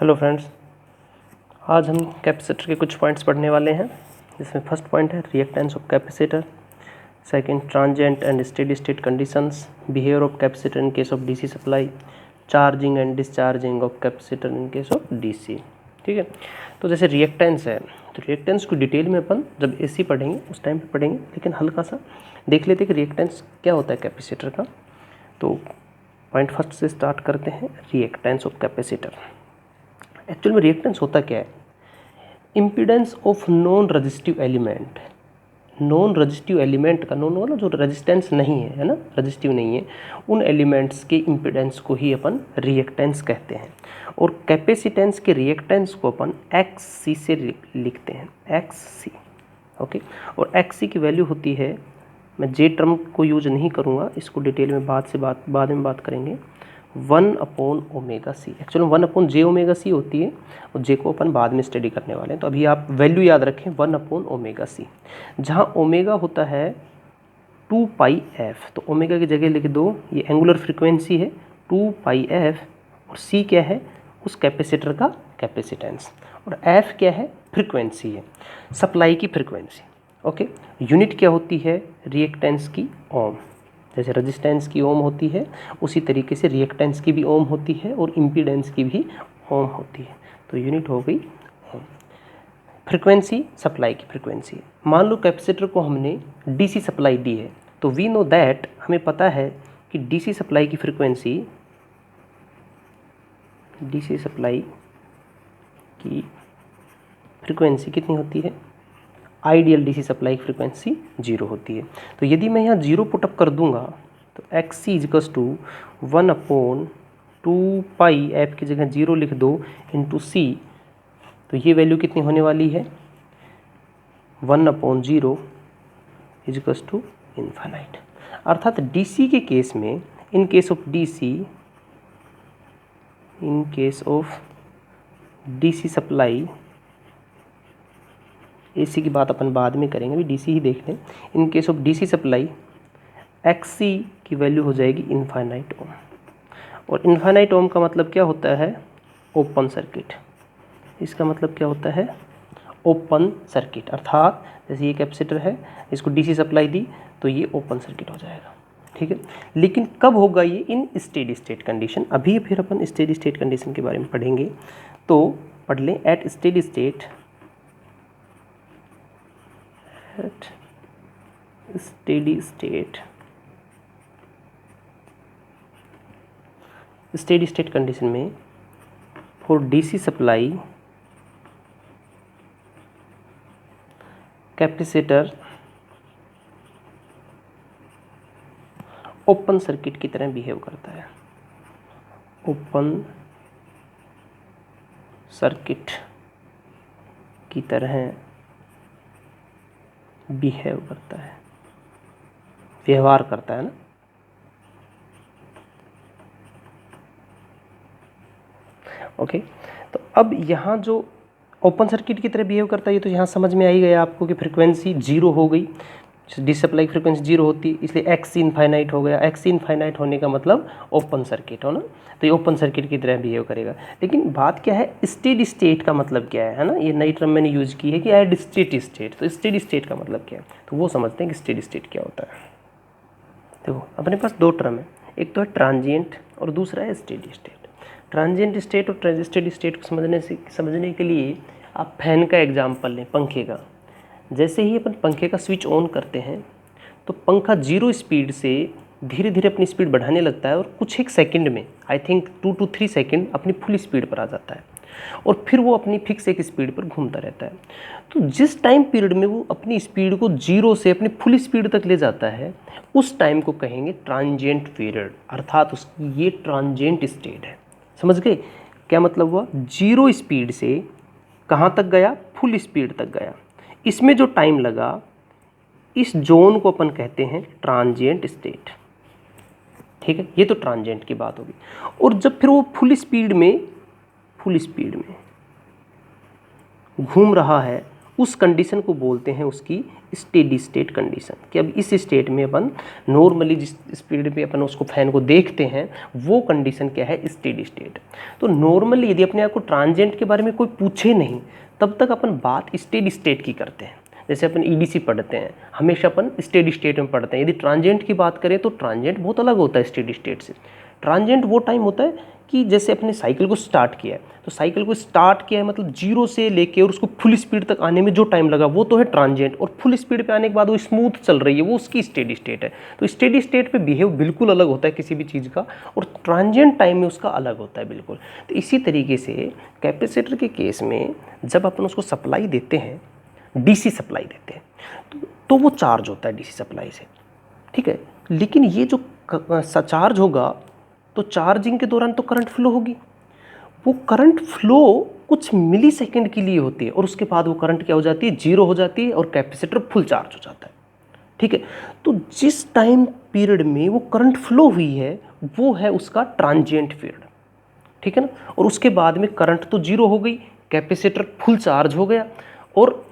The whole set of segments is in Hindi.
हेलो फ्रेंड्स, आज हम कैपेसिटर के कुछ पॉइंट्स पढ़ने वाले हैं। जिसमें फर्स्ट पॉइंट है reactance of capacitor, second transient and steady state conditions, behaviour of capacitor in case of DC supply, charging and discharging of capacitor in case of DC. ठीक है, तो जैसे रिएक्टेंस है तो रिएक्टेंस को डिटेल में अपन जब एसी पढ़ेंगे उस टाइम पे पढ़ेंगे, लेकिन हल्का सा देख लेते हैं कि रिएक्टेंस क्या होता है कैपेसिटर का। तो पॉइंट फर्स्ट से स्टार्ट करते हैं, रिएक्टेंस ऑफ कैपेसिटर। एक्चुअल में रिएक्टेंस होता क्या है? Impedance of non resistive element. Non resistive element का नॉन वाला जो रेजिस्टेंस नहीं है ना, रजिस्टिव नहीं है, उन एलिमेंट्स के इम्पीडेंस को ही अपन रिएक्टेंस कहते हैं। और कैपेसिटेंस के रिएक्टेंस को अपन एक्स सी से लिखते हैं, एक्स सी। ओके, और एक्स सी की वैल्यू होती है, मैं जे टर्म को यूज नहीं करूँगा, इसको डिटेल में बाद में बात करेंगे, 1/ओमेगा सी। एक्चुअली 1/j होती है, और जे को अपन बाद में स्टडी करने वाले हैं। तो अभी आप वैल्यू याद रखें 1/ओमेगा सी, जहाँ ओमेगा होता है 2πf। तो ओमेगा की जगह लिख दो, ये एंगुलर फ्रीक्वेंसी है 2πf, और सी क्या है? उस कैपेसिटर का कैपेसिटेंस, और एफ क्या है? फ्रीक्वेंसी है, सप्लाई की फ्रीक्वेंसी। ओके, यूनिट क्या होती है रिएक्टेंस की? ओम। जैसे रेजिस्टेंस की ओम होती है, उसी तरीके से रिएक्टेंस की भी ओम होती है, और इम्पीडेंस की भी ओम होती है। तो यूनिट हो गई ओम। फ्रीक्वेंसी सप्लाई की फ्रीक्वेंसी है। मान लो कैपेसिटर को हमने डीसी सप्लाई दी है, तो वी नो दैट, हमें पता है कि डीसी सप्लाई की फ्रीक्वेंसी कितनी होती है? आइडियल डीसी सप्लाई की फ्रीक्वेंसी 0 होती है। तो यदि मैं यहाँ 0 पुटअप कर दूंगा तो x C equals to 1/2πf की जगह 0 लिख दो इंटू सी, तो ये वैल्यू कितनी होने वाली है? 1/0 इजकल्स टू इन्फाइनाइट। अर्थात डीसी के केस में, इन case of DC supply, AC की बात अपन बाद में करेंगे, अभी डीसी ही देख लें। In case of DC supply x c की वैल्यू हो जाएगी इनफाइनाइट ओम। और इनफाइनाइट ओम का मतलब क्या होता है? Open circuit. इसका मतलब क्या होता है? Open circuit. अर्थात जैसे ये कैपेसिटर है, इसको डीसी सप्लाई दी तो ये ओपन सर्किट हो जाएगा। ठीक है, लेकिन कब होगा ये? इन स्टेडी स्टेट कंडीशन। अभी फिर अपन स्टेडी स्टेट कंडीशन के बारे में पढ़ेंगे, तो पढ़ लें। At steady state, steady state condition में for DC supply capacitor open circuit की तरह बिहेव करता है। ओपन सर्किट की तरह बिहेव करता है, व्यवहार करता है ना। ओके, तो अब यहाँ जो ओपन सर्किट की तरह बिहेव करता है, ये तो यहाँ समझ में आ ही गया आपको कि फ्रीक्वेंसी 0 हो गई। डी सप्लाई की फ्रीक्वेंसी 0 होती है, इसलिए एक्स इनफाइनाइट हो गया। एक्स इनफाइनाइट होने का मतलब ओपन सर्किट हो ना, तो ये ओपन सर्किट की तरह बिहेव करेगा। लेकिन बात क्या है, स्टेडी स्टेट का मतलब क्या है ना? ये नई टर्म मैंने यूज की है कि एट स्टेडी स्टेट। तो स्टेडी स्टेट का मतलब क्या है, तो वो समझते हैं कि स्टेडी स्टेट क्या होता है। देखो, अपने पास दो टर्म है, एक तो है ट्रांजिएंट और दूसरा है स्टेडी स्टेट। ट्रांजिएंट स्टेट और स्टेडी स्टेट को समझने के लिए आप फैन का एग्जाम्पल लें, पंखे का। जैसे ही अपन पंखे का स्विच ऑन करते हैं तो पंखा 0 स्पीड से धीरे धीरे अपनी स्पीड बढ़ाने लगता है, और कुछ एक सेकंड में, आई थिंक 2 to 3 सेकंड, अपनी फुल स्पीड पर आ जाता है, और फिर वो अपनी फिक्स एक स्पीड पर घूमता रहता है। तो जिस टाइम पीरियड में वो अपनी स्पीड को 0 से अपनी फुल स्पीड तक ले जाता है, उस टाइम को कहेंगे ट्रांजिएंट पीरियड। अर्थात उसकी ये ट्रांजिएंट स्टेट है। समझ गए क्या मतलब हुआ? 0 स्पीड से कहाँ तक गया? फुल स्पीड तक गया। इसमें जो टाइम लगा, इस जोन को अपन कहते हैं ट्रांजिएंट स्टेट। ठीक है, ये तो ट्रांजिएंट की बात होगी। और जब फिर वो फुल स्पीड में घूम रहा है, उस कंडीशन को बोलते हैं उसकी स्टेडी स्टेट कंडीशन, कि अब इस स्टेट में अपन नॉर्मली जिस स्पीड पे अपन उसको फैन को देखते हैं वो कंडीशन क्या है, स्टेडी स्टेट। तो नॉर्मली यदि अपने आप को ट्रांजिएंट के बारे में कोई पूछे नहीं तब तक अपन बात स्टेडी स्टेट की करते हैं। जैसे अपन ईडीसी पढ़ते हैं, हमेशा अपन स्टेडी स्टेट में पढ़ते हैं। यदि ट्रांजिएंट की बात करें तो ट्रांजिएंट बहुत अलग होता है स्टेडी स्टेट से। ट्रांजिएंट वो टाइम होता है कि जैसे अपने साइकिल को स्टार्ट किया है, तो साइकिल को स्टार्ट किया है मतलब जीरो से लेके और उसको फुल स्पीड तक आने में जो टाइम लगा वो तो है ट्रांजिएंट, और फुल स्पीड पे आने के बाद वो स्मूथ चल रही है, वो उसकी स्टेडी स्टेट है। तो स्टेडी स्टेट पे बिहेव बिल्कुल अलग होता है किसी भी चीज़ का, और ट्रांजिएंट टाइम में उसका अलग होता है बिल्कुल। तो इसी तरीके से कैपेसिटर के केस में जब अपन उसको सप्लाई देते हैं, डीसी सप्लाई देते हैं, तो वो चार्ज होता है डीसी सप्लाई से, ठीक है। लेकिन ये जो चार्ज होगा तो चार्जिंग के दौरान तो करंट फ्लो होगी, वो करंट फ्लो कुछ मिली सेकेंड के लिए होती है और उसके बाद वो करंट क्या हो जाती है, जीरो हो जाती है और कैपेसिटर फुल चार्ज हो जाता है, ठीक है। तो जिस टाइम पीरियड में वो करंट फ्लो हुई है वो है उसका ट्रांजिएंट पीरियड, ठीक है ना। और उसके बाद में करंट तो जीरो हो गई, कैपेसिटर फुल चार्ज हो गया, और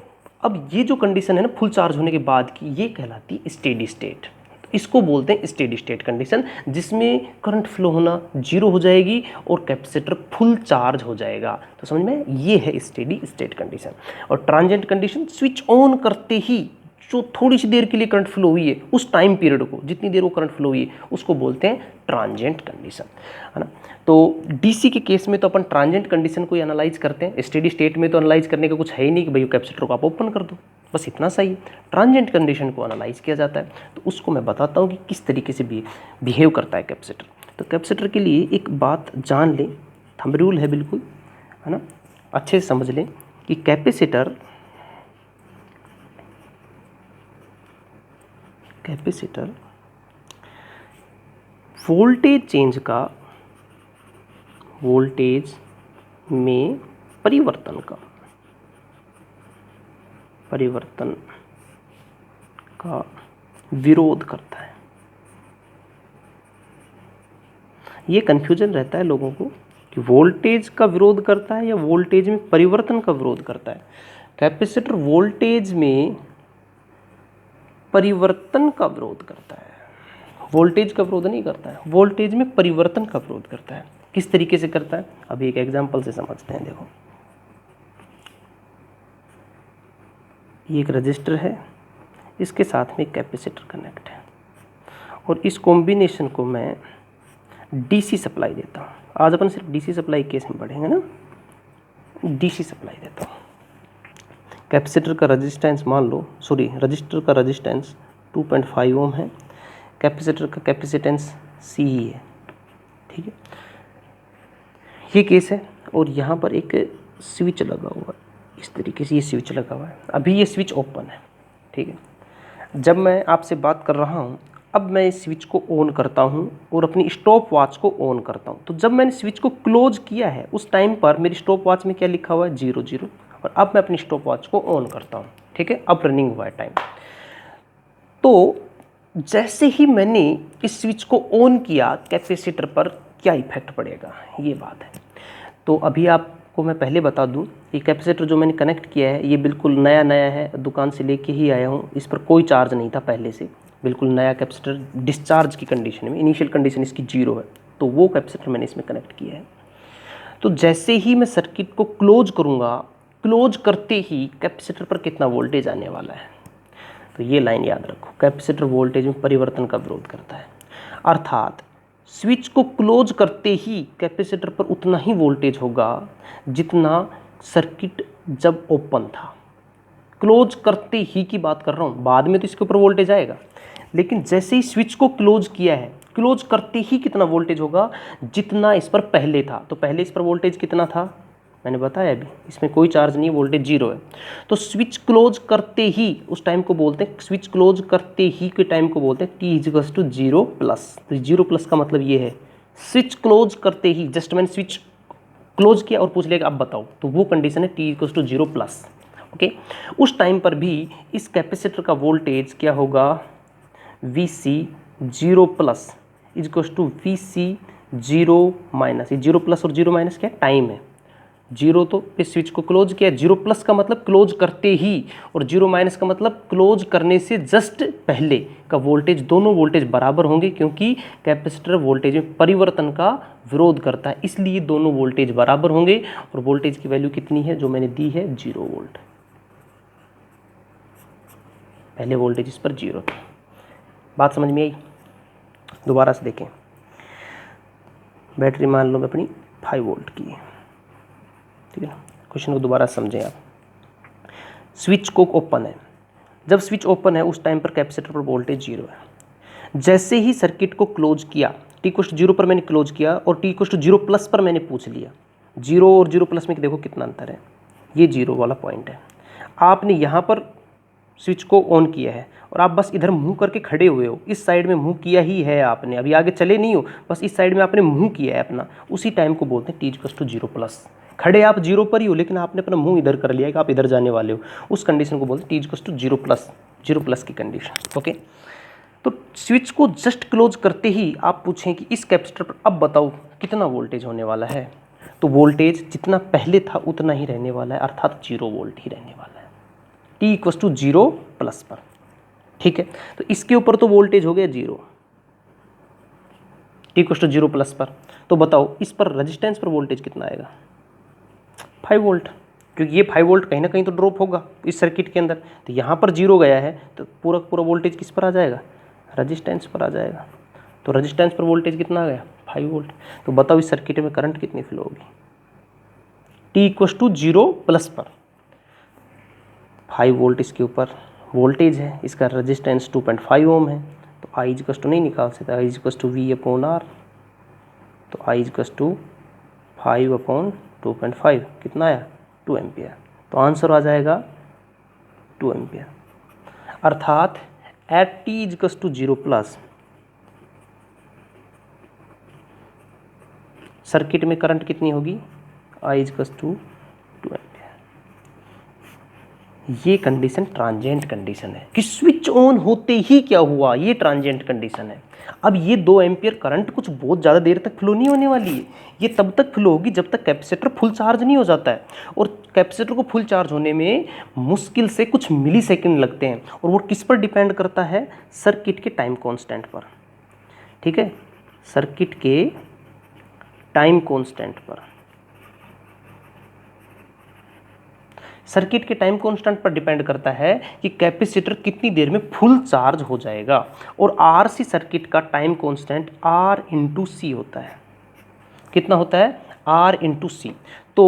अब ये जो कंडीशन है ना फुल चार्ज होने के बाद की, ये कहलाती है स्टेडी स्टेट। इसको बोलते हैं स्टेडी स्टेट कंडीशन, जिसमें करंट फ्लो होना जीरो हो जाएगी और कैपेसिटर फुल चार्ज हो जाएगा। तो समझ में, ये है स्टेडी स्टेट कंडीशन। और ट्रांजिएंट कंडीशन, स्विच ऑन करते ही जो थोड़ी सी देर के लिए करंट फ्लो हुई है, उस टाइम पीरियड को, जितनी देर वो करंट फ्लो हुई है, उसको बोलते हैं ट्रांजिएंट कंडीशन, है ना। तो डीसी के केस में तो अपन ट्रांजिएंट कंडीशन को एनालाइज करते हैं, स्टेडी स्टेट में तो एनालाइज करने का कुछ है ही नहीं कि भाई कैपेसिटर को आप ओपन कर दो, बस इतना सही। ट्रांजिएंट कंडीशन को एनालाइज किया जाता है, तो उसको मैं बताता हूँ कि किस तरीके से बिहेव करता है कैपेसिटर। तो कैपेसिटर के लिए एक बात जान लें, थंब रूल है बिल्कुल, है ना, अच्छे से समझ लें कि कैपेसिटर वोल्टेज चेंज का, वोल्टेज में परिवर्तन का विरोध करता है। ये कन्फ्यूजन रहता है लोगों को कि वोल्टेज का विरोध करता है या वोल्टेज में परिवर्तन का विरोध करता है। कैपेसिटर वोल्टेज में परिवर्तन का विरोध करता है, वोल्टेज का विरोध नहीं करता है, वोल्टेज में परिवर्तन का विरोध करता है। किस तरीके से करता है, अभी एक एग्जांपल से समझते हैं। देखो, ये एक रजिस्टर है, इसके साथ में एक कैपेसिटर कनेक्ट है, और इस कॉम्बिनेशन को मैं डीसी सप्लाई देता हूँ। आज अपन सिर्फ डीसी सप्लाई केस में पढ़ेंगे ना, डीसी सप्लाई देता हूँ। कैपेसिटर का रेजिस्टेंस मान लो, रजिस्टर का रेजिस्टेंस 2.5 ओम है, कैपेसिटर का कैपेसिटेंस सी ही है, ठीक है। ये केस है, और यहाँ पर एक स्विच लगा हुआ है, इस तरीके से ये स्विच लगा हुआ है। अभी ये स्विच ओपन है, ठीक है। जब मैं आपसे बात कर रहा हूँ, अब मैं इस स्विच को ऑन करता हूँ और अपनी स्टॉप वॉच को ऑन करता हूँ। तो जब मैंने स्विच को क्लोज किया है उस टाइम पर मेरी स्टॉप वॉच में क्या लिखा हुआ है, 00, और अब मैं अपनी स्टॉप वॉच को ऑन करता हूँ, ठीक है। अब रनिंग हुआ है टाइम। तो जैसे ही मैंने इस स्विच को ऑन किया, कैपेसिटर पर क्या इफेक्ट पड़ेगा, ये बात है। तो अभी आपको मैं पहले बता दूं, ये कैपेसिटर जो मैंने कनेक्ट किया है ये बिल्कुल नया है, दुकान से लेके ही आया हूँ। इस पर कोई चार्ज नहीं था पहले से, बिल्कुल नया कैपेसिटर, डिस्चार्ज की कंडीशन में, इनिशियल कंडीशन इसकी 0 है, तो वो कैपेसिटर मैंने इसमें कनेक्ट किया है। तो जैसे ही मैं सर्किट को क्लोज करूँगा, क्लोज करते ही कैपेसिटर पर कितना वोल्टेज आने वाला है, तो ये लाइन याद रखो, कैपेसिटर वोल्टेज में परिवर्तन का विरोध करता है। अर्थात स्विच को क्लोज करते ही कैपेसिटर पर उतना ही वोल्टेज होगा जितना सर्किट जब ओपन था। क्लोज करते ही की बात कर रहा हूँ, बाद में तो इसके ऊपर वोल्टेज आएगा, लेकिन जैसे ही स्विच को क्लोज किया है, क्लोज करते ही कितना वोल्टेज होगा, जितना इस पर पहले था। तो पहले इस पर वोल्टेज कितना था, मैंने बताया अभी, इसमें कोई चार्ज नहीं, वोल्टेज 0 है। तो स्विच क्लोज करते ही उस टाइम को बोलते हैं, स्विच क्लोज करते ही के टाइम को बोलते हैं t=0+। तो 0+ का मतलब ये है, स्विच क्लोज करते ही, जस्ट मैंने स्विच क्लोज किया और पूछ लिया कि अब बताओ, तो वो कंडीशन है t=0+। ओके, उस टाइम पर भी इस कैपेसिटर का वोल्टेज क्या होगा, Vc 0+ = Vc 0-। ये 0+ और 0- क्या टाइम है, जीरो तो इस स्विच को क्लोज किया, जीरो प्लस का मतलब क्लोज करते ही, और जीरो माइनस का मतलब क्लोज करने से जस्ट पहले का वोल्टेज, दोनों वोल्टेज बराबर होंगे क्योंकि कैपेसिटर वोल्टेज में परिवर्तन का विरोध करता है, इसलिए दोनों वोल्टेज बराबर होंगे। और वोल्टेज की वैल्यू कितनी है जो मैंने दी है, 0 वोल्ट। पहले वोल्टेज इस पर 0 था। बात समझ में आई? दोबारा से देखें, बैटरी मान लो मैं अपनी 5 वोल्ट की है, ठीक है ना। क्वेश्चन को दोबारा समझें आप। स्विच को ओपन है, जब स्विच ओपन है उस टाइम पर कैपेसिटर पर वोल्टेज 0 है। जैसे ही सर्किट को क्लोज किया, t को 0 पर मैंने क्लोज किया और t को 0 प्लस पर मैंने पूछ लिया, 0 और 0 प्लस में देखो कितना अंतर है, ये 0 वाला पॉइंट है। आपने यहाँ पर स्विच को ऑन किया है और आप बस इधर मुंह करके खड़े हुए हो, इस साइड में मुंह किया ही है आपने, अभी आगे चले नहीं हो, बस इस साइड में आपने मुंह किया है अपना, उसी टाइम को बोलते हैं t 0 प्लस। खड़े आप 0 पर ही हो लेकिन आपने अपना मुंह इधर कर लिया है कि आप इधर जाने वाले हो, उस कंडीशन को बोलते हैं t 0 प्लस, 0 प्लस की कंडीशन। ओके, तो स्विच को जस्ट क्लोज करते ही आप पूछें कि इस कैपेसिटर पर अब बताओ कितना वोल्टेज होने वाला है, तो वोल्टेज जितना पहले था उतना ही रहने वाला है, अर्थात 0 वोल्ट ही रहने वाला है t 0 प्लस पर। ठीक है, तो इसके ऊपर तो वोल्टेज हो गया 0, t 0 प्लस पर। तो बताओ इस पर रेजिस्टेंस पर वोल्टेज कितना आएगा, 5 वोल्ट, क्योंकि ये 5 वोल्ट कहीं ना कहीं तो ड्रॉप होगा इस सर्किट के अंदर। तो यहाँ पर 0 गया है तो पूरा पूरा वोल्टेज किस पर आ जाएगा, रेजिस्टेंस पर आ जाएगा। तो रेजिस्टेंस पर वोल्टेज कितना आ गया, 5 वोल्ट। तो बताओ इस सर्किट में करंट कितनी फ्लो होगी, t 0 प्लस पर, 5 वोल्ट इसके ऊपर वोल्टेज है, इसका रेजिस्टेंस 2.5 ओम है। तो I नहीं निकाल सकते, I V/R, तो I 5/2.5 कितना आया, 2 एम्पियर। तो आंसर आ जाएगा 2 एम्पियर। अर्थात एट t 0 प्लस सर्किट में करंट कितनी होगी, I 2 एम्पियर। ये कंडीशन ट्रांजिएंट कंडीशन है कि स्विच ऑन होते ही क्या हुआ, ये ट्रांजिएंट कंडीशन है। अब ये 2 एम्पियर करंट कुछ बहुत ज़्यादा देर तक फ्लो नहीं होने वाली है, ये तब तक फ्लो होगी जब तक कैपेसिटर फुल चार्ज नहीं हो जाता है। और कैपेसिटर को फुल चार्ज होने में मुश्किल से कुछ मिली सेकेंड लगते हैं, और वो किस पर डिपेंड करता है, सर्किट के टाइम कॉन्स्टेंट पर। ठीक है, सर्किट के टाइम कॉन्स्टेंट पर, सर्किट के टाइम कांस्टेंट पर डिपेंड करता है कि कैपेसिटर कितनी देर में फुल चार्ज हो जाएगा। और आरसी सर्किट का टाइम कांस्टेंट R × C होता है। कितना होता है, R × C। तो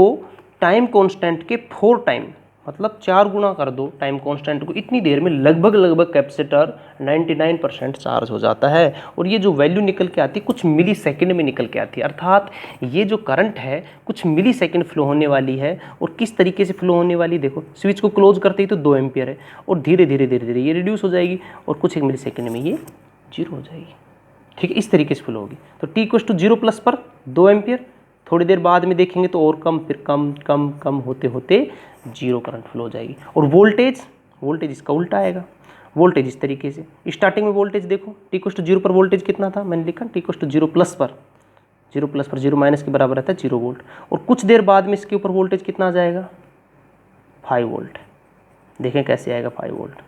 टाइम कांस्टेंट के 4 टाइम, मतलब 4 गुना कर दो टाइम कांस्टेंट को, इतनी देर में लगभग कैपेसिटर 99% चार्ज हो जाता है। और ये जो वैल्यू निकल के आती है कुछ मिली सेकेंड में निकल के आती है, अर्थात ये जो करंट है कुछ मिली सेकेंड फ्लो होने वाली है। और किस तरीके से फ्लो होने वाली, देखो स्विच को क्लोज करते ही तो 2 एम्पियर है, और धीरे धीरे ये रिड्यूस हो जाएगी और कुछ 1 मिली सेकेंड में ये 0 हो जाएगी। ठीक है, इस तरीके से फ्लो होगी। तो t 0 प्लस पर 2 एम्पियर, थोड़ी देर बाद में देखेंगे तो और कम, फिर कम कम कम होते होते 0 करंट फ्लो हो जाएगी। और वोल्टेज इसका उल्टा आएगा। वोल्टेज इस तरीके से, स्टार्टिंग में वोल्टेज देखो t 0 पर वोल्टेज कितना था, मैंने लिखा t 0 प्लस पर, 0 माइनस के बराबर रहता है 0 वोल्ट। और कुछ देर बाद में इसके ऊपर वोल्टेज कितना आ जाएगा, 5 वोल्ट। देखें कैसे आएगा 5 वोल्ट,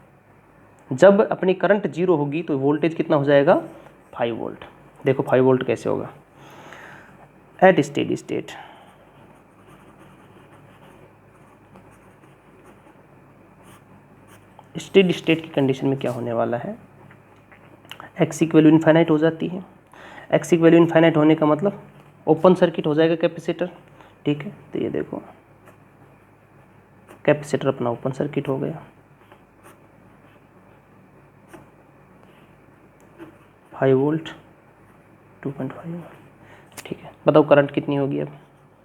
जब अपनी करंट 0 होगी तो वोल्टेज कितना हो जाएगा, 5 वोल्ट। देखो 5 वोल्ट कैसे होगा at steady state. Steady state की कंडीशन में क्या होने वाला है, एक्स की वैल्यू इनफाइनाइट हो जाती है। एक्स की वैल्यू इनफाइनाइट होने का मतलब ओपन सर्किट हो जाएगा कैपेसिटर। ठीक है, तो ये देखो कैपेसिटर अपना ओपन सर्किट हो गया, 5 वोल्ट 2.5। ठीक है, बताओ करंट कितनी होगी। अब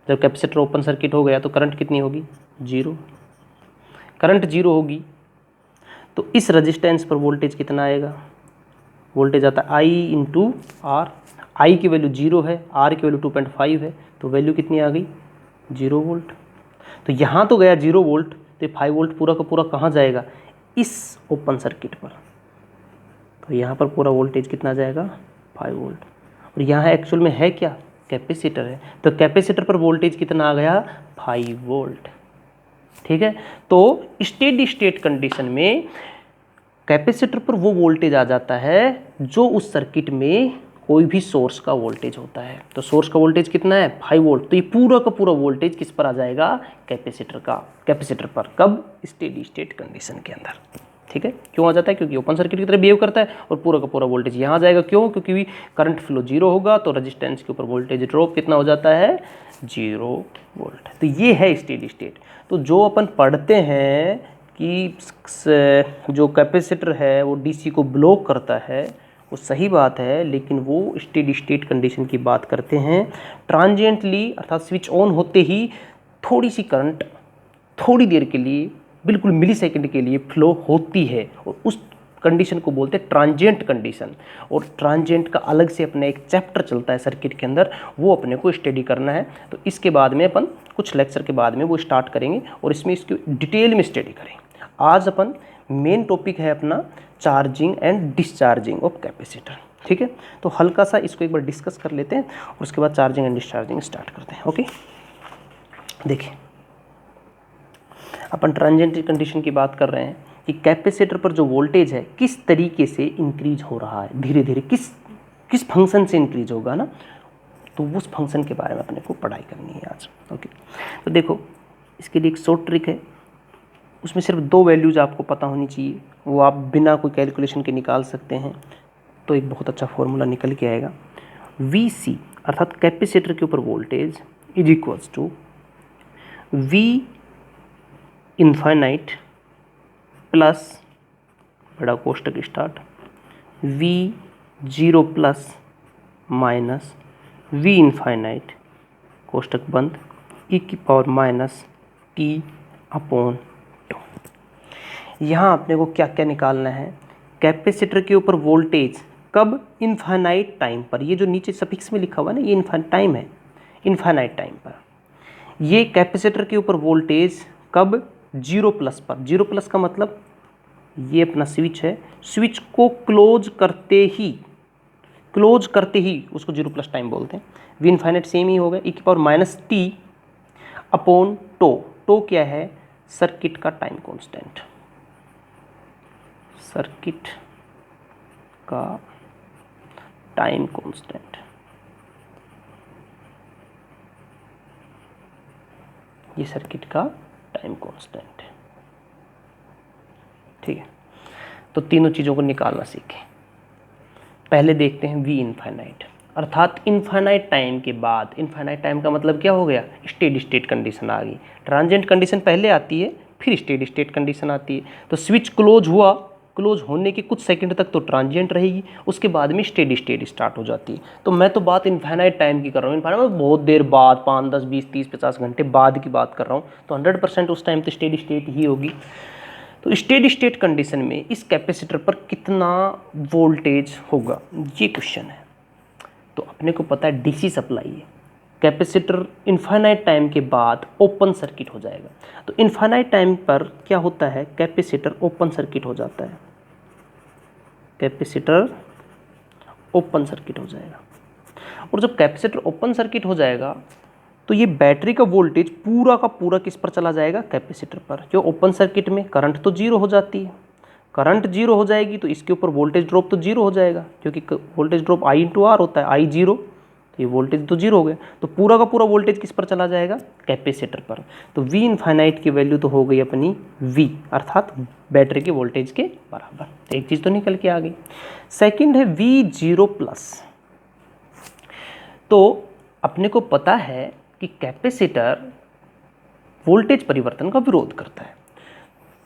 जब कैपेसिटर ओपन सर्किट हो गया तो करंट कितनी होगी, 0। करंट 0 होगी तो इस रेजिस्टेंस पर वोल्टेज कितना आएगा, वोल्टेज आता है I × R। I की वैल्यू 0 है, R की वैल्यू 2.5 है, तो वैल्यू कितनी आ गई, 0 वोल्ट। तो यहाँ तो गया 0 वोल्ट, तो 5 वोल्ट पूरा का पूरा कहाँ जाएगा, इस ओपन सर्किट पर। तो यहाँ पर पूरा वोल्टेज कितना जाएगा, 5 वोल्ट। और यहाँ एक्चुअल में है क्या, कैपेसिटर है, तो कैपेसिटर पर वोल्टेज कितना आ गया 5 वोल्ट। ठीक है, तो स्टेडी स्टेट कंडीशन में कैपेसिटर पर वो वोल्टेज आ जाता है जो उस सर्किट में कोई भी सोर्स का वोल्टेज होता है। तो सोर्स का वोल्टेज कितना है 5 वोल्ट, तो ये पूरा का पूरा वोल्टेज किस पर आ जाएगा कैपेसिटर पर, कब स्टेडी स्टेट कंडीशन के अंदर। ठीक है, क्यों आ जाता है, क्योंकि ओपन सर्किट की तरह बिहेव करता है और पूरा का पूरा वोल्टेज यहाँ आ जाएगा। क्यों, क्योंकि करंट फ्लो 0 होगा तो रेजिस्टेंस के ऊपर वोल्टेज ड्रॉप कितना हो जाता है 0 वोल्ट। तो ये है स्टेडी स्टेट। तो जो अपन पढ़ते हैं कि जो कैपेसिटर है वो डीसी को ब्लॉक करता है, वो सही बात है, लेकिन वो स्टेडी स्टेट कंडीशन की बात करते हैं। ट्रांजिएंटली अर्थात स्विच ऑन होते ही थोड़ी सी करंट थोड़ी देर के लिए, बिल्कुल मिली सेकेंड के लिए फ्लो होती है, और उस कंडीशन को बोलते हैं ट्रांजिएंट कंडीशन। और ट्रांजिएंट का अलग से अपना एक चैप्टर चलता है सर्किट के अंदर, वो अपने को स्टडी करना है। तो इसके बाद में अपन कुछ लेक्चर के बाद में वो स्टार्ट करेंगे और इसमें इसकी डिटेल में स्टडी करेंगे। आज अपन मेन टॉपिक है अपना charging and discharging of capacitor. ठीक है, तो हल्का सा इसको एक बार डिस्कस कर लेते हैं और उसके बाद चार्जिंग एंड डिस्चार्जिंग स्टार्ट करते हैं। ओके, देखिए अपन ट्रांजिएंट कंडीशन की बात कर रहे हैं कि कैपेसिटर पर जो वोल्टेज है किस तरीके से इंक्रीज हो रहा है, धीरे धीरे किस फंक्शन से इंक्रीज होगा ना, तो उस फंक्शन के बारे में अपने को पढ़ाई करनी है आज। ओके, तो देखो इसके लिए एक शॉर्ट ट्रिक है, उसमें सिर्फ 2 वैल्यूज आपको पता होनी चाहिए, वो आप बिना कोई कैलकुलेशन के निकाल सकते हैं। तो एक बहुत अच्छा फॉर्मूला निकल के आएगा, VC अर्थात कैपेसिटर के ऊपर voltage is equals to V infinite plus बड़ा कोष्टक start V0 plus minus V infinite कोष्टक बंद e⁻t अपॉन। यहाँ अपने को क्या क्या निकालना है, कैपेसिटर के ऊपर वोल्टेज कब, इनफाइनाइट टाइम पर। ये जो नीचे सफिक्स में लिखा हुआ है ना, ये इनफाइनाइट टाइम है, इनफाइनाइट टाइम पर। ये कैपेसिटर के ऊपर वोल्टेज कब, 0 प्लस पर। 0 प्लस का मतलब ये अपना स्विच है, स्विच को क्लोज करते ही उसको 0 प्लस टाइम बोलते हैं। वी इनफाइनाइट सेम ही होगा, e⁻t अपॉन टो क्या है, सर्किट का टाइम कांस्टेंट, सर्किट का टाइम कांस्टेंट। ये सर्किट का टाइम कांस्टेंट है। ठीक है, तो तीनों चीज़ों को निकालना सीखें। पहले देखते हैं वी इनफाइनाइट, अर्थात इनफाइनाइट टाइम के बाद, इनफाइनाइट टाइम का मतलब क्या हो गया, स्टेडी स्टेट कंडीशन आ गई। ट्रांजिएंट कंडीशन पहले आती है, फिर स्टेडी स्टेट कंडीशन आती है। तो स्विच क्लोज हुआ, क्लोज होने के कुछ सेकंड तक तो ट्रांजिएंट रहेगी, उसके बाद में स्टेडी स्टेट स्टार्ट हो जाती है। तो मैं तो बात इनफाइनाइट टाइम की कर रहा हूँ, इनफाइनाइट बहुत देर बाद, 5, 10, 20, 30, 50 घंटे बाद की बात कर रहा हूँ, तो 100% उस टाइम तो स्टेडी स्टेट ही होगी। तो स्टेडी स्टेट कंडीशन में इस कैपेसिटर पर कितना वोल्टेज होगा, ये क्वेश्चन है। तो अपने को पता है डीसी सप्लाई है, कैपेसिटर इनफाइनाइट टाइम के बाद ओपन सर्किट हो जाएगा। तो इनफाइनाइट टाइम पर क्या होता है, कैपेसिटर ओपन सर्किट हो जाता है, कैपेसिटर ओपन सर्किट हो जाएगा। और जब कैपेसिटर ओपन सर्किट हो जाएगा तो ये बैटरी का वोल्टेज पूरा का पूरा किस पर चला जाएगा, कैपेसिटर पर। जो ओपन सर्किट में करंट तो 0 हो जाती है, करंट 0 हो जाएगी तो इसके ऊपर वोल्टेज ड्रॉप तो 0 हो जाएगा, क्योंकि वोल्टेज ड्रॉप I/R होता है, I0, तो ये वोल्टेज तो 0 हो गया। तो पूरा का पूरा वोल्टेज किस पर चला जाएगा, कैपेसिटर पर। तो V इनफाइनाइट की वैल्यू तो हो गई अपनी V, अर्थात बैटरी के वोल्टेज के बराबर। तो एक चीज़ तो निकल के आ गई। सेकंड है V0 प्लस। तो अपने को पता है कि कैपेसिटर वोल्टेज परिवर्तन का विरोध करता है।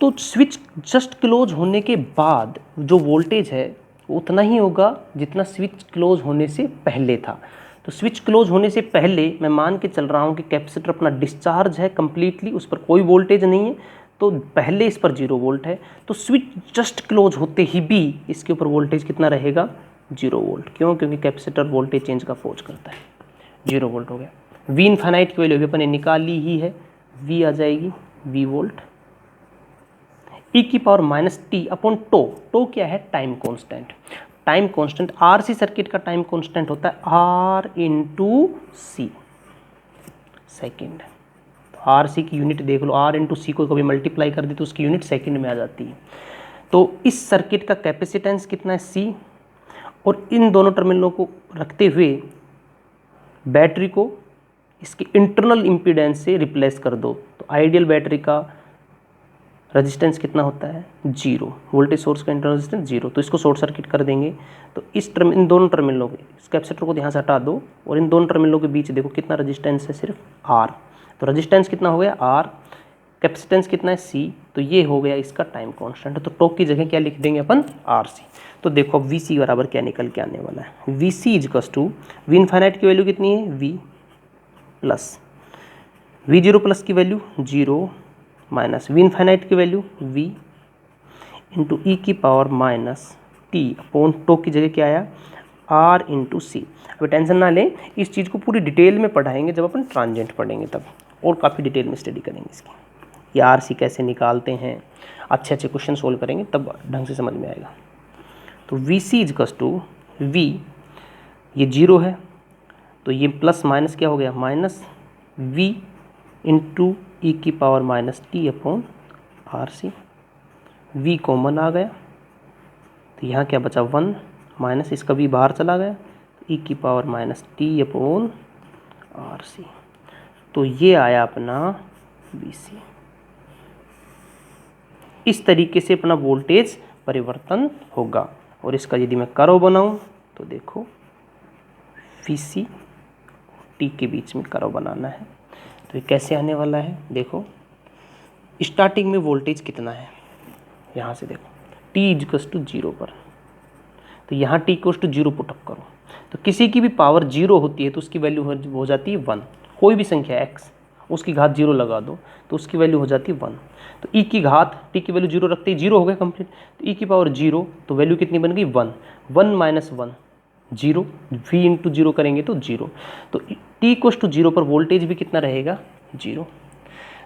तो स्विच जस्ट क्लोज होने के बाद जो वोल्टेज है वो उतना ही होगा जितना स्विच क्लोज होने से पहले था। तो स्विच क्लोज होने से पहले मैं मान के चल रहा हूँ कि कैपेसिटर अपना डिस्चार्ज है कंप्लीटली, उस पर कोई वोल्टेज नहीं है, तो पहले इस पर 0 वोल्ट है। तो स्विच जस्ट क्लोज होते ही भी इसके ऊपर वोल्टेज कितना रहेगा, 0 वोल्ट। क्यों, क्योंकि कैपेसिटर वोल्टेज चेंज का फोर्स करता है, 0 वोल्ट हो गया। वी इनफाइनाइट की वैल्यू भी अपने निकाली ही है, वी आ जाएगी V volt, e⁻t upon to क्या है, time constant. Time constant, RC circuit का टाइम कांस्टेंट होता है आर इंटू सी सेकेंड। तो आरसी की यूनिट देख लो, आर इंटू सी को कभी मल्टीप्लाई कर दी तो उसकी यूनिट सेकेंड में आ जाती है। तो इस सर्किट का कैपेसिटेंस कितना है सी, और इन दोनों टर्मिनलों को रखते हुए बैटरी को इसके इंटरनल इम्पीडेंस से रिप्लेस कर दो। तो आइडियल बैटरी का रेजिस्टेंस कितना होता है, जीरो, वोल्टेज सोर्स का इंटरनल रेजिस्टेंस जीरो। तो इसको शॉर्ट सर्किट कर देंगे। तो इन दोनों टर्मिनलों के इस कैपेसिटर को यहाँ से हटा दो और इन दोनों टर्मिनलों के बीच देखो कितना रेजिस्टेंस है, सिर्फ आर। तो रेजिस्टेंस कितना हो गया आर, कैपेसिटेंस कितना है सी, तो ये हो गया इसका टाइम कांस्टेंट। तो टॉक की जगह क्या लिख देंगे अपन, आर सी। तो देखो अब वी सी बराबर क्या निकल के आने वाला है, वी सी इजकस टू वी इनफाइनाइट की वैल्यू कितनी है, v plus v zero plus की value zero minus v infinite की वैल्यू वी इंटू ई की power minus t upon tau की जगह क्या आया, आर इंटू सी। अब टेंशन ना लें, इस चीज़ को पूरी डिटेल में पढ़ाएंगे जब अपन ट्रांजेंट पढ़ेंगे तब, और काफ़ी डिटेल में स्टडी करेंगे इसकी, या आर सी कैसे निकालते हैं, अच्छे अच्छे क्वेश्चन सोल्व करेंगे तब ढंग से समझ में आएगा। तो वी सी इजकस टू वी, ये जीरो है तो ये प्लस माइनस क्या हो गया, माइनस वी इंटू ई की power minus t upon are c. V common आ गया तो यहाँ क्या बचा, वन माइनस इसका वी बाहर चला गया, ई की power minus t upon are C. तो ये आया अपना वी सी। इस तरीके से अपना वोल्टेज परिवर्तन होगा। और इसका यदि मैं कर्व बनाऊं तो देखो वी सी टी के बीच में कर्व बनाना है। तो ये कैसे आने वाला है, देखो स्टार्टिंग में वोल्टेज कितना है, यहाँ से देखो टी इजकस टू जीरो पर, तो यहाँ t equals to zero put up करो। तो किसी की भी पावर जीरो होती है तो उसकी वैल्यू हो जाती है वन। कोई भी संख्या एक्स, उसकी घात जीरो लगा दो तो उसकी वैल्यू हो जाती है वन। तो ई की घात टी की वैल्यू जीरो रखते ही जीरो हो गया कंप्लीट। तो ई की पावर जीरो, तो वैल्यू कितनी बन गई, one. One minus one zero, V into zero करेंगे तो जीरो। तो टी इक्वस टू जीरो पर वोल्टेज भी कितना रहेगा, जीरो।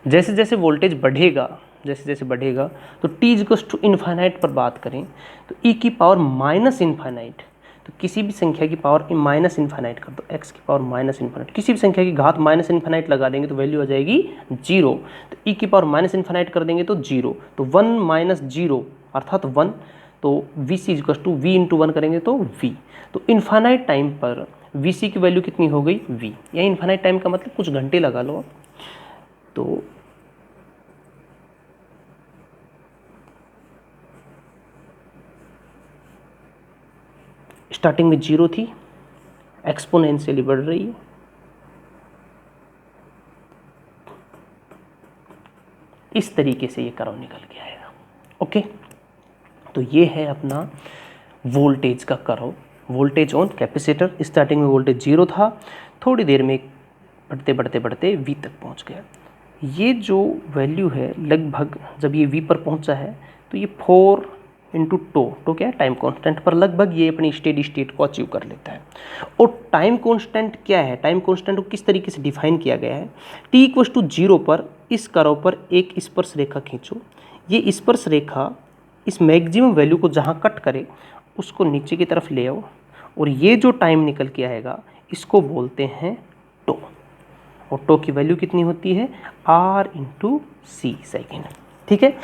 जैसे जैसे वोल्टेज बढ़ेगा, जैसे जैसे बढ़ेगा तो टी इक्वस टू इनफाइनाइट पर बात करें तो ई की पावर माइनस इनफाइनाइट, तो किसी भी संख्या की पावर माइनस इनफाइनाइट कर दो, एक्स की पावर माइनस इनफाइनाइट, किसी भी संख्या की घात माइनस इनफाइनाइट लगा देंगे तो वैल्यू आ जाएगी जीरो। तो ई की पावर माइनस इनफाइनाइट कर देंगे तो जीरो, तो वन माइनस जीरो अर्थात वन। तो we C equals to V into one करेंगे तो वी। तो इनफाइनाइट टाइम पर वी सी की वैल्यू कितनी हो गई, वी। या इनफाइनाइट टाइम का मतलब कुछ घंटे लगा लो। तो स्टार्टिंग में जीरो थी, एक्सपोनेंशियली बढ़ रही है, इस तरीके से ये कर्व निकल के आएगा। ओके, तो ये है अपना वोल्टेज का curve, voltage on capacitor. Starting में वोल्टेज जीरो था, थोड़ी देर में बढ़ते बढ़ते बढ़ते वी तक पहुंच गया। ये जो वैल्यू है लगभग जब ये वी पर पहुंचा है तो ये 4 इंटू टो क्या है, टाइम कांस्टेंट पर लगभग ये अपनी स्टेडी स्टेट को अचीव कर लेता है। और टाइम कांस्टेंट क्या है, टाइम कांस्टेंट को किस तरीके से डिफाइन किया गया है, टी इक्वस टू जीरो पर इस कर्व पर एक स्पर्श रेखा खींचो। ये स्पर्श रेखा इस मैक्सिमम वैल्यू को जहाँ कट करे उसको नीचे की तरफ ले आओ, और ये जो टाइम निकल के आएगा इसको बोलते हैं टो। और टो की वैल्यू कितनी होती है, आर इंटू सी सेकेंड। ठीक है,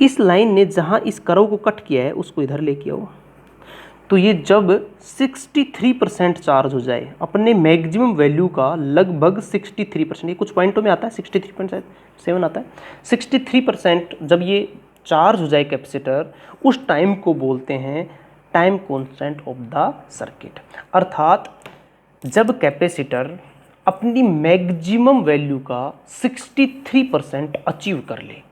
इस लाइन ने जहाँ इस कर्व को कट किया है उसको इधर लेके आओ। तो ये जब 63% चार्ज हो जाए, अपने मैक्सिमम वैल्यू का लगभग 63%, ये कुछ पॉइंटों में आता है 63.7 आता है, 63% जब ये चार्ज हो जाए कैपेसिटर, उस टाइम को बोलते हैं time constant of the circuit. अर्थात जब कैपेसिटर अपनी मैक्सिमम वैल्यू का 63% अचीव कर ले,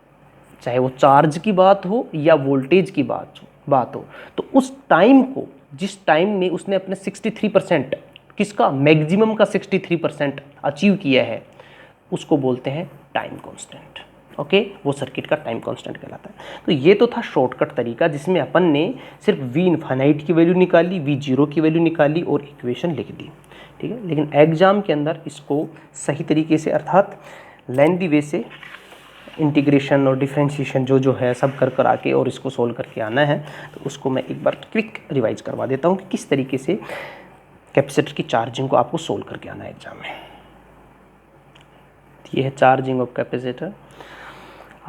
चाहे वो चार्ज की बात हो या वोल्टेज की बात हो, तो उस टाइम को, जिस टाइम में उसने अपने 63% किसका, मैक्सिमम का 63% अचीव किया है, उसको बोलते हैं टाइम कांस्टेंट। ओके, वो सर्किट का टाइम कांस्टेंट कहलाता है। तो ये तो था शॉर्टकट तरीका जिसमें अपन ने सिर्फ वी इनफाइनाइट की वैल्यू निकाली, वी जीरो की वैल्यू निकाली और इक्वेशन लिख दी। ठीक है, लेकिन एग्जाम के अंदर इसको सही तरीके से अर्थात लेंथी वे से इंटीग्रेशन और डिफरेंशिएशन जो है सब कर आके और इसको सोल्व करके आना है। तो उसको मैं एक बार क्विक रिवाइज करवा देता हूँ कि किस तरीके से कैपेसिटर की चार्जिंग को आपको सोल्व करके आना है एग्जाम में। ये है charging of capacitor.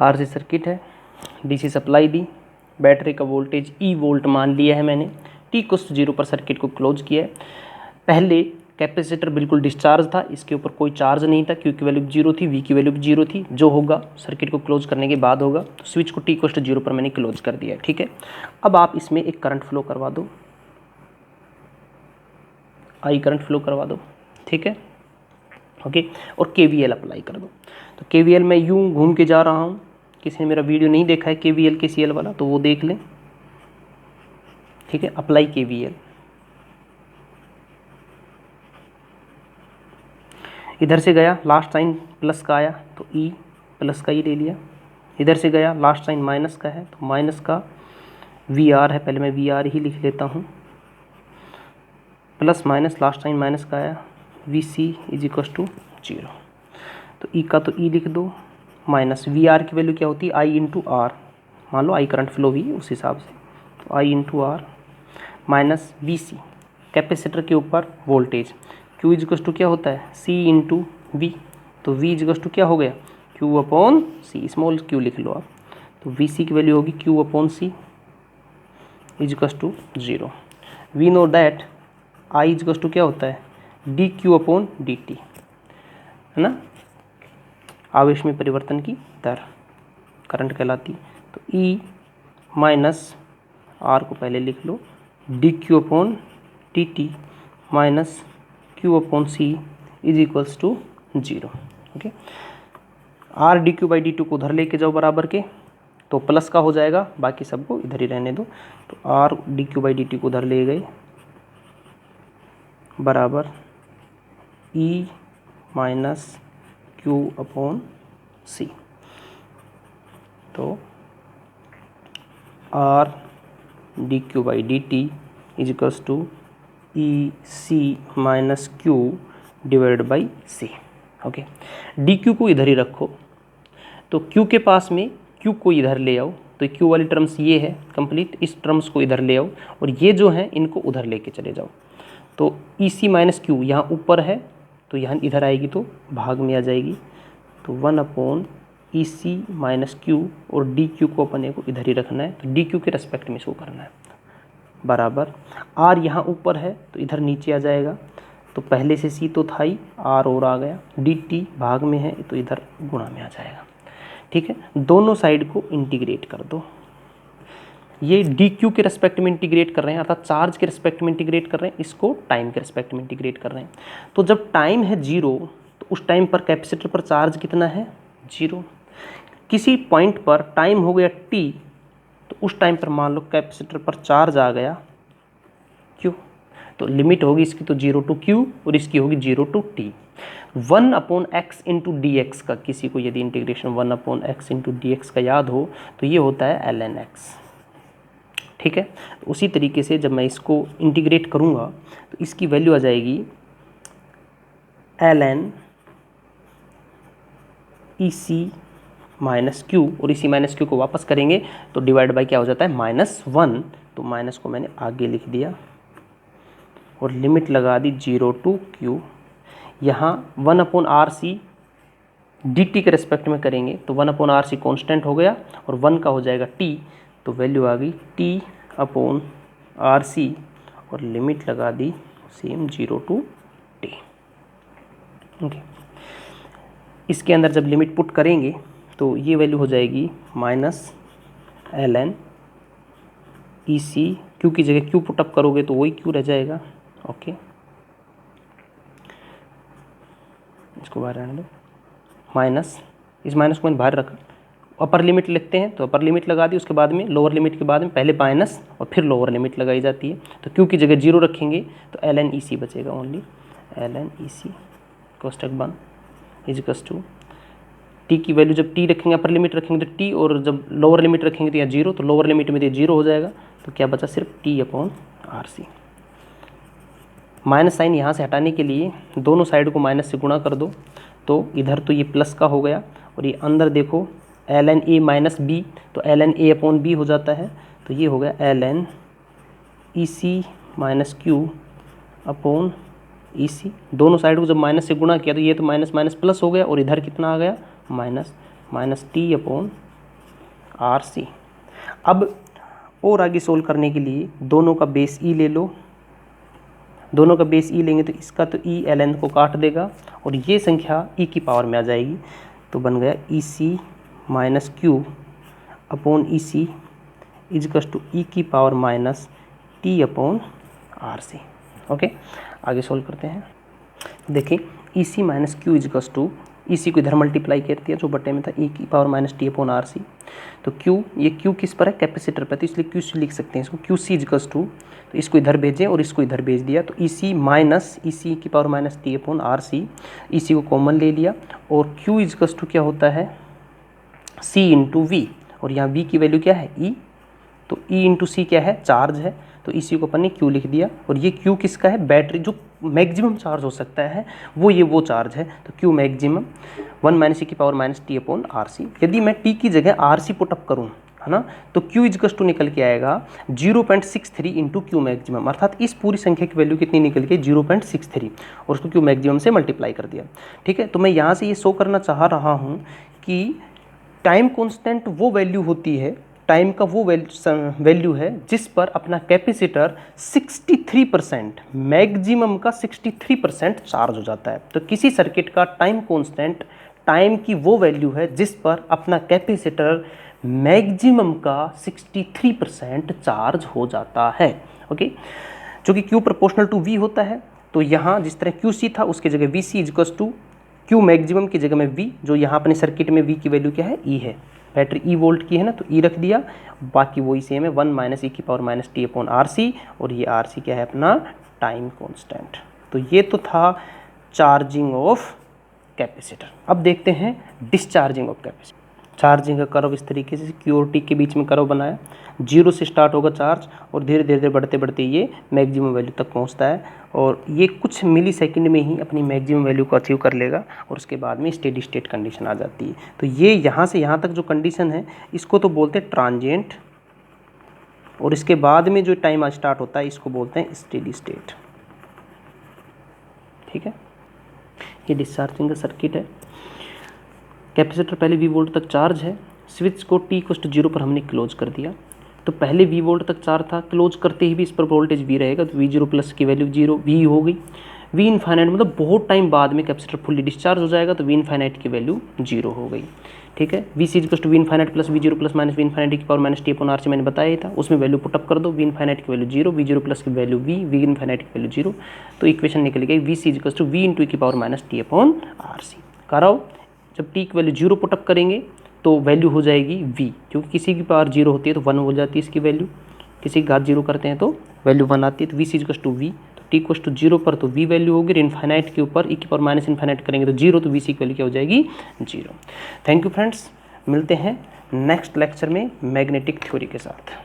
RC circuit है, डीसी सप्लाई दी, बैटरी का वोल्टेज ई वोल्ट मान लिया है मैंने, टी को 0 पर सर्किट को क्लोज किया है। पहले कैपेसिटर बिल्कुल डिस्चार्ज था, इसके ऊपर कोई चार्ज नहीं था, क्यू की वैल्यू 0 थी, वी की वैल्यू भी 0 थी। जो होगा सर्किट को क्लोज करने के बाद होगा। तो स्विच को टी को 0 पर मैंने क्लोज कर दिया है, ठीक है। अब आप इसमें एक करंट फ्लो करवा दो, आई करंट फ्लो करवा दो, ठीक है, ओके। और केवीएल अप्लाई कर दो। तो केवीएल मैं यूं घूम के जा रहा हूँ, किसी ने मेरा वीडियो नहीं देखा है केवीएल केसीएल वाला तो वो देख लें, ठीक है। अप्लाई केवीएल, इधर से गया लास्ट साइन प्लस का आया तो ई प्लस का ही ले लिया, इधर से गया लास्ट साइन माइनस का है तो माइनस का वी आर है, पहले मैं वी आर ही लिख लेता हूँ, plus minus last sign minus का आया, V C is equal to 0। तो ई का तो ई लिख दो, माइनस वी आर की वैल्यू क्या होती है आई इंटू आर, मान लो आई करंट फ्लो भी उस हिसाब से, तो i into r minus v c capacitor के ऊपर voltage, q is equal to क्या होता है सी इंटू वी, तो वी इज इक्वल टू क्या हो गया q upon c, small q लिख लो आप। तो वी सी की वैल्यू होगी q upon c is equal to 0। We know that i is equal to क्या होता है d q upon d t, है ना, आवेश में परिवर्तन की दर करंट कहलाती। तो E माइनस आर को पहले लिख लो, d q upon t t minus Q upon c is equals to 0, okay. R D Q by d two को उधर लेके जाओ बराबर के, तो प्लस का हो जाएगा, बाकी सबको इधर ही रहने दो। तो R D Q by D T को उधर ले गए बराबर E minus Q upon C. तो R D Q by D T is equals to E C minus Q divide by C, okay. D Q को इधर ही रखो, तो क्यू के पास में क्यू को इधर ले आओ, तो क्यू वाली टर्म्स ये है कंप्लीट, इस टर्म्स को इधर ले आओ और ये जो हैं इनको उधर लेके चले जाओ। तो ई सी माइनस क्यू यहाँ ऊपर है तो यहाँ इधर आएगी तो भाग में आ जाएगी, तो 1 अपॉन ई सी माइनस क्यू और डी क्यू को अपने को इधर ही रखना है, तो डी क्यू के रेस्पेक्ट में इसको करना है बराबर। आर यहाँ ऊपर है तो इधर नीचे आ जाएगा, तो पहले से सी तो था ही, आर और आ गया, डी टी भाग में है तो इधर गुणा में आ जाएगा, ठीक है। दोनों साइड को इंटीग्रेट कर दो, ये डी क्यू के रेस्पेक्ट में इंटीग्रेट कर रहे हैं अर्थात चार्ज के रेस्पेक्ट में इंटीग्रेट कर रहे हैं, इसको टाइम के रेस्पेक्ट में इंटीग्रेट कर रहे हैं। तो जब टाइम है 0 तो उस टाइम पर कैपेसिटर पर चार्ज कितना है 0। किसी पॉइंट पर टाइम हो गया t, तो उस टाइम पर मान लो कैपेसिटर पर चार्ज आ गया q, तो लिमिट होगी इसकी तो 0 टू q और इसकी होगी 0 to t। 1 upon x into d x का, किसी को यदि integration 1 upon x into d x का याद हो तो ये होता है ln x, ठीक है। तो उसी तरीके से जब मैं इसको इंटीग्रेट करूँगा तो इसकी वैल्यू आ जाएगी ln ई सी माइनस क्यू, और इसी माइनस क्यू को वापस करेंगे तो डिवाइड बाई क्या हो जाता है -1, तो माइनस को मैंने आगे लिख दिया और लिमिट लगा दी 0 टू क्यू। यहाँ 1 upon are C D T के रेस्पेक्ट में करेंगे तो 1 अपॉन आर सी कॉन्स्टेंट हो गया और 1 का हो जाएगा टी, तो वैल्यू आ गई टी अपॉन आर सी और लिमिट लगा दी सेम 0 टू टी, ओके। इसके अंदर जब लिमिट पुट करेंगे तो ये वैल्यू हो जाएगी -ln ई सी, क्यू की जगह क्यू पुटअप करोगे तो वही क्यू रह जाएगा, ओके। इसको बाहर रहने दो, माइनस, इस माइनस को मैंने बाहर रखा, अपर लिमिट लिखते हैं तो अपर लिमिट लगा दी, उसके बाद में लोअर लिमिट के बाद में पहले माइनस और फिर लोअर लिमिट लगाई जाती है। तो क्यू की जगह 0 रखेंगे तो ln ई सी बचेगा, ओनली ln ई सी कोष्टक बंद इजिकल्स टू टी की वैल्यू जब टी रखेंगे अपर लिमिट रखेंगे तो टी, और जब लोअर लिमिट रखेंगे तो यहाँ 0, तो लोअर लिमिट में तो 0 हो जाएगा, तो क्या बचा सिर्फ T upon are C. Minus sign यहाँ से हटाने के लिए दोनों साइड को माइनस से गुणा कर दो, तो इधर तो ये प्लस का हो गया और ये अंदर देखो ln a माइनस बी, तो ln a अपॉन बी हो जाता है। तो ये हो गया ln EC minus Q upon EC। दोनों साइड को जब माइनस से गुणा किया तो ये तो माइनस माइनस प्लस हो गया, और इधर कितना आ गया minus, minus t upon RC। अब और आगे सोल्व करने के लिए दोनों का बेस ई ले लो। दोनों का बेस ई लेंगे तो इसका तो ई ln को काट देगा और ये संख्या ई की पावर में आ जाएगी। तो बन गया EC minus Q upon EC is equals to e की power minus t upon RC। Okay, आगे सोल्व करते हैं। देखिए EC minus Q is equals to, EC को इधर मल्टीप्लाई कर दिया जो बटे में था, ई की power minus t upon RC। तो Q, ये Q किस पर है, कैपेसिटर पर, तो इसलिए QC लिख सकते हैं इसको, QC इजकस टू, तो इसको इधर भेजें और इसको इधर भेज दिया, तो EC माइनस EC की power minus t upon RC, EC को कॉमन ले लिया, और Q इजकस टू क्या होता है C इंटू V, और यहाँ V की वैल्यू क्या है E, तो E इंटू C क्या है, चार्ज है, तो इसी को अपन ने Q लिख दिया। और ये Q किसका है, बैटरी, जो मैक्सिमम चार्ज हो सकता है वो चार्ज है, तो Q मैक्सिमम 1 माइनस ई की power minus t upon RC। यदि मैं T की जगह RC पुटअप करूँ, है ना, तो Q इजकस टू निकल के आएगा 0.63 इंटू Q मैक्सिमम, अर्थात इस पूरी संख्या की वैल्यू कितनी निकल के 0.63, और उसको Q मैक्सिमम से मल्टीप्लाई कर दिया। ठीक है, तो मैं यहाँ से ये शो करना चाह रहा हूँ कि टाइम कॉन्स्टेंट वो वैल्यू होती है, टाइम का वो वैल्यू है जिस पर अपना कैपेसिटर 63%, मैक्सिमम का 63% चार्ज हो जाता है। तो किसी सर्किट का टाइम कांस्टेंट टाइम की वो वैल्यू है जिस पर अपना कैपेसिटर मैक्सिमम का 63% चार्ज हो जाता है। ओके, जो कि Q प्रोपोर्शनल टू V होता है। तो यहाँ जिस तरह QC था उसकी जगह VC इजकस टू Q मैक्सिमम की जगह में V, जो यहाँ अपने सर्किट में V की वैल्यू क्या है, E है, बैटरी E वोल्ट की है ना, तो E रख दिया, बाकी वही सेम है 1 माइनस ई की power minus t upon RC, और ये RC क्या है अपना टाइम कांस्टेंट। तो ये तो था चार्जिंग ऑफ कैपेसिटर। अब देखते हैं डिस्चार्जिंग ऑफ कैपेसिटर। चार्जिंग का कर्व इस तरीके से Q और T के बीच में कर्व बनाया, 0 से स्टार्ट होगा चार्ज और धीरे धीरे बढ़ते बढ़ते ये मैक्सिमम वैल्यू तक पहुंचता है, और ये कुछ मिली सेकेंड में ही अपनी मैक्सिमम वैल्यू को अचीव कर लेगा, और उसके बाद में स्टेडी स्टेट कंडीशन आ जाती है। तो ये यहाँ से यहाँ तक जो कंडीशन है इसको तो बोलते हैं ट्रांजिएंट, और इसके बाद में जो टाइम स्टार्ट होता है इसको बोलते हैं स्टेडी स्टेट। ठीक है, ये डिस्चार्जिंग का सर्किट है। कैपेसिटर पहले V वोल्ट तक चार्ज है, स्विच को T इक्वल टू 0 पर हमने क्लोज कर दिया। तो पहले V वोल्ट तक चार्ज था, क्लोज करते ही भी इस पर वोल्टेज V रहेगा, तो V0 प्लस की वैल्यू 0 V हो गई। V इन्फाइनाइट मतलब बहुत टाइम बाद में कैपेसिटर फुल्ली डिस्चार्ज हो जाएगा, तो V इन्फाइनाइट की वैल्यू 0 हो गई। ठीक है, VC equal to V infinite plus V0 plus minus V infinite की power minus t upon RC मैंने बताया ही था, उसमें वैल्यू पुटअप कर दो, V इन्फाइनाइट की वैल्यू 0, V0 प्लस की वैल्यू V इन्फाइनाइट की वैल्यू 0, तो इक्वेशन निकल गई VC equal to V into की power minus t upon RC। कराओ, जब T की वैल्यू 0 पुटअप करेंगे तो वैल्यू हो जाएगी V, क्योंकि किसी की पावर 0 होती है तो 1 हो जाती है इसकी वैल्यू, किसी की घात 0 करते हैं तो वैल्यू 1 आती है। तो VC इक्वल टू V, तो T इक्वल टू 0 पर तो V वैल्यू होगी, इन्फाइनाइट के ऊपर e की पावर माइनस इन्फाइनाइट करेंगे तो 0, तो VC की वैल्यू क्या हो जाएगी 0। थैंक यू फ्रेंड्स, मिलते हैं नेक्स्ट लेक्चर में मैग्नेटिक थ्योरी के साथ।